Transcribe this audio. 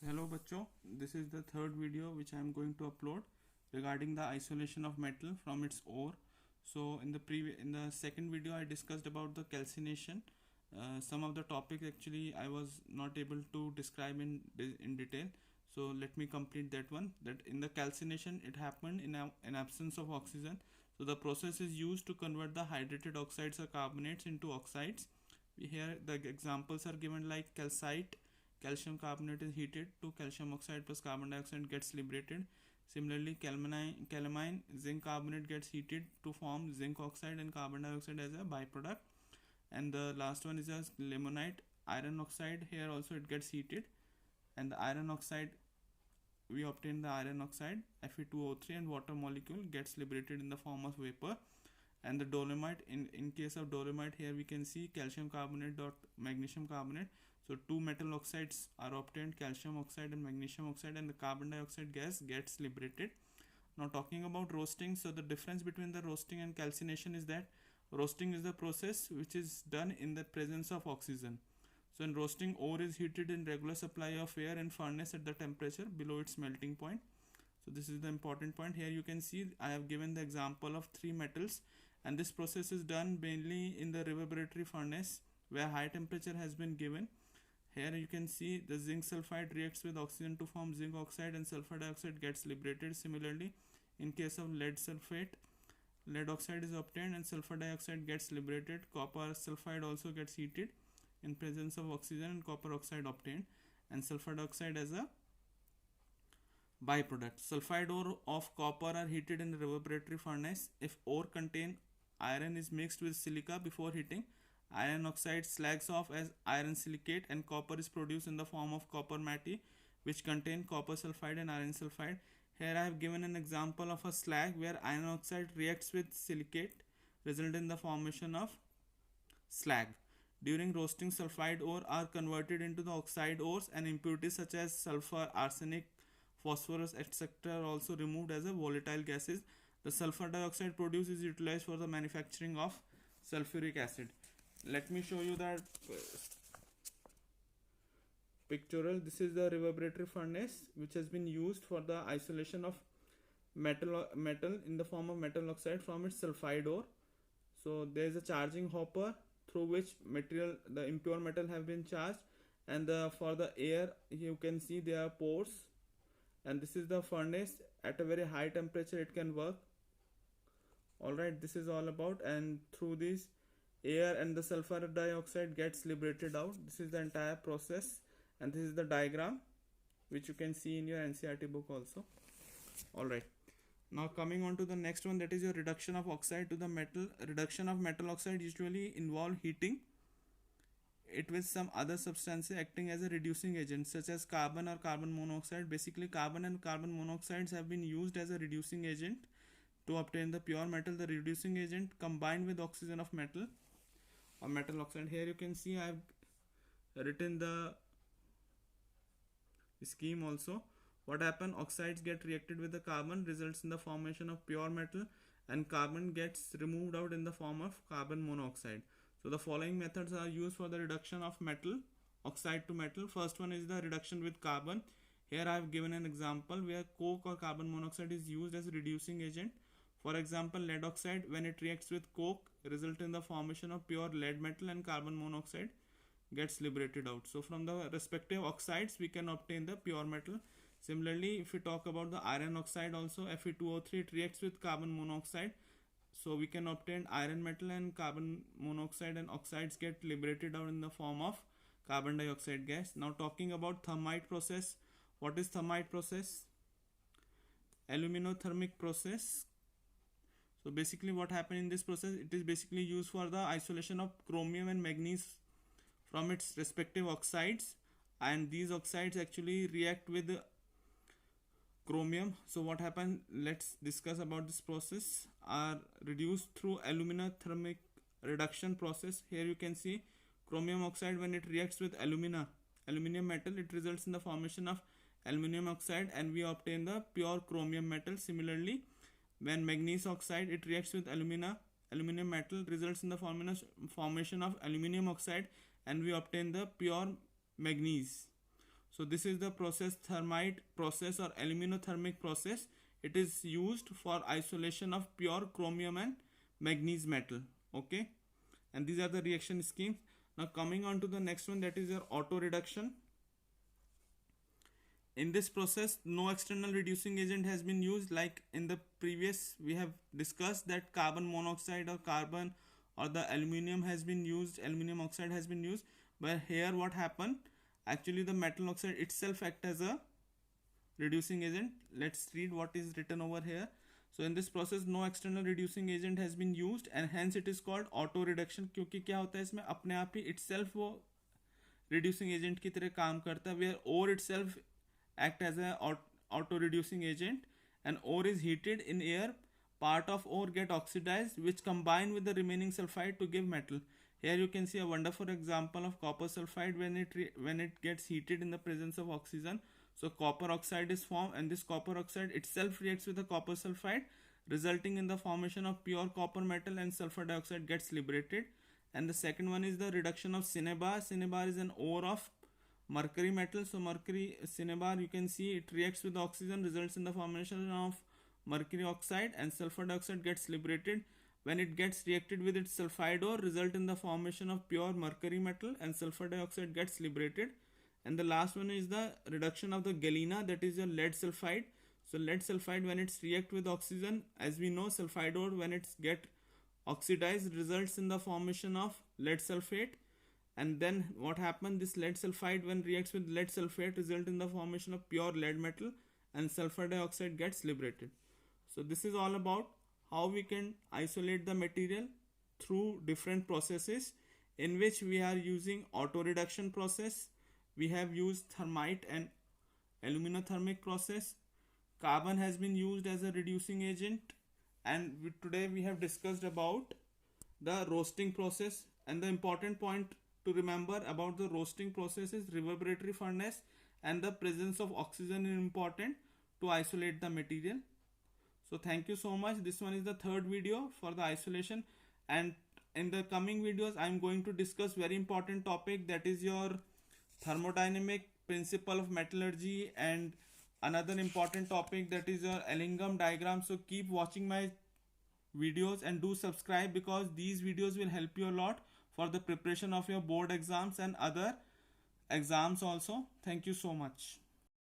Hello bachcho, this is the third video which I am going to upload regarding the isolation of metal from its ore. So in the second video I discussed about the calcination. Some of the topics actually I was not able to describe in detail. So let me complete that one. That in the calcination it happened in absence of oxygen. So the process is used to convert the hydrated oxides or carbonates into oxides. Here the examples are given like calcite. Calcium carbonate is heated to calcium oxide plus carbon dioxide gets liberated. Similarly, calamine zinc carbonate gets heated to form zinc oxide and carbon dioxide as a byproduct. And the last one is as limonite iron oxide. Here also it gets heated, and the iron oxide, we obtain the iron oxide Fe2O3, and water molecule gets liberated in the form of vapor. And the dolomite, in case of dolomite, here we can see calcium carbonate dot magnesium carbonate. So two metal oxides are obtained, calcium oxide and magnesium oxide, and the carbon dioxide gas gets liberated. Now talking about roasting, so the difference between the roasting and calcination is that roasting is the process which is done in the presence of oxygen. So in roasting, ore is heated in regular supply of air in furnace at the temperature below its melting point. So this is the important point. Here you can see I have given the example of three metals, and this process is done mainly in the reverberatory furnace where high temperature has been given. Here you can see the zinc sulfide reacts with oxygen to form zinc oxide, and sulfur dioxide gets liberated. Similarly, in case of lead sulfate, lead oxide is obtained and sulfur dioxide gets liberated. Copper sulfide also gets heated in presence of oxygen and copper oxide obtained, and sulfur dioxide as a byproduct. Sulfide ore of copper are heated in the reverberatory furnace. If ore contain iron is mixed with silica before heating, iron oxide slags off as iron silicate, and copper is produced in the form of copper matte, which contain copper sulfide and iron sulfide. Here I have given an example of a slag where iron oxide reacts with silicate, result in the formation of slag. During roasting, sulfide ore are converted into the oxide ores, and impurities such as sulfur, arsenic, phosphorus, etc. are also removed as a volatile gases. The sulfur dioxide produced is utilized for the manufacturing of sulfuric acid. Let me show you that pictorial. This is the reverberatory furnace which has been used for the isolation of metal in the form of metal oxide from its sulfide ore. So there is a charging hopper through which the impure metal have been charged, and for the air you can see there are pores, and this is the furnace. At a very high temperature it can work. Alright, this is all about, and through this air and the sulfur dioxide gets liberated out. This is the entire process, and this is the diagram which you can see in your NCERT book also. Alright, now coming on to the next one, that is your reduction of oxide to the metal. Reduction of metal oxide usually involve heating it with some other substances acting as a reducing agent such as carbon or carbon monoxide. Basically carbon and carbon monoxides have been used as a reducing agent to obtain the pure metal. The reducing agent combined with oxygen of metal or metal oxide. Here you can see I have written the scheme also. What happen, oxides get reacted with the carbon, results in the formation of pure metal, and carbon gets removed out in the form of carbon monoxide. So the following methods are used for the reduction of metal oxide to metal. First one is the reduction with carbon. Here I have given an example where coke or carbon monoxide is used as a reducing agent. For example, lead oxide, when it reacts with coke, result in the formation of pure lead metal, and carbon monoxide gets liberated out. So from the respective oxides we can obtain the pure metal. Similarly, if we talk about the iron oxide also, Fe2O3, it reacts with carbon monoxide, so we can obtain iron metal, and carbon monoxide and oxides get liberated out in the form of carbon dioxide gas. Now talking about thermite process. What is thermite process? Aluminothermic process. So basically what happened in this process, it is basically used for the isolation of chromium and manganese from its respective oxides, and these oxides actually react with chromium. So what happened, let's discuss about this process. Are reduced through aluminothermic reduction process. Here you can see chromium oxide, when it reacts with aluminum metal, it results in the formation of aluminum oxide, and we obtain the pure chromium metal. Similarly, when manganese oxide, it reacts with aluminum metal, results in the formation of aluminum oxide, and we obtain the pure manganese. So this is the process, thermite process or aluminothermic process. It is used for isolation of pure chromium and manganese metal. Okay, and these are the reaction schemes. Now coming on to the next one, that is your auto reduction. In this process, no external reducing agent has been used. Like in the previous, we have discussed that carbon monoxide or carbon or the aluminum has been used, aluminum oxide has been used. But here what happened? Actually, the metal oxide itself act as a reducing agent. Let's read what is written over here. So in this process, no external reducing agent has been used and hence it is called auto reduction. क्योंकि क्या होता है इसमें अपने आप ही itself वो reducing agent की तरह काम करता है, where ore itself act as a auto reducing agent, and ore is heated in air. Part of ore get oxidized, which combine with the remaining sulfide to give metal. Here you can see a wonderful example of copper sulfide when it gets heated in the presence of oxygen. So copper oxide is formed, and this copper oxide itself reacts with the copper sulfide, resulting in the formation of pure copper metal, and sulfur dioxide gets liberated. And the second one is the reduction of cinnabar. Cinnabar is an ore of mercury metal. So mercury cinnabar, you can see it reacts with the oxygen, results in the formation of mercury oxide, and sulfur dioxide gets liberated. When it gets reacted with its sulfide ore, result in the formation of pure mercury metal, and sulfur dioxide gets liberated. And the last one is the reduction of the galena, that is your lead sulfide. So lead sulfide, when it's react with oxygen, as we know, sulfide ore when it's get oxidized results in the formation of lead sulfate. And then what happened, this lead sulfide when reacts with lead sulfate result in the formation of pure lead metal, and sulfur dioxide gets liberated. So this is all about how we can isolate the material through different processes, in which we are using auto reduction process, we have used thermite and aluminothermic process, carbon has been used as a reducing agent, and today we have discussed about the roasting process. And the important point to remember about the roasting process is reverberatory furnace, and the presence of oxygen is important to isolate the material. So thank you so much. This one is the third video for the isolation, and in the coming videos I am going to discuss very important topic, that is your thermodynamic principle of metallurgy, and another important topic, that is your Ellingham diagram. So keep watching my videos and do subscribe, because these videos will help you a lot for the preparation of your board exams and other exams also. Thank you so much.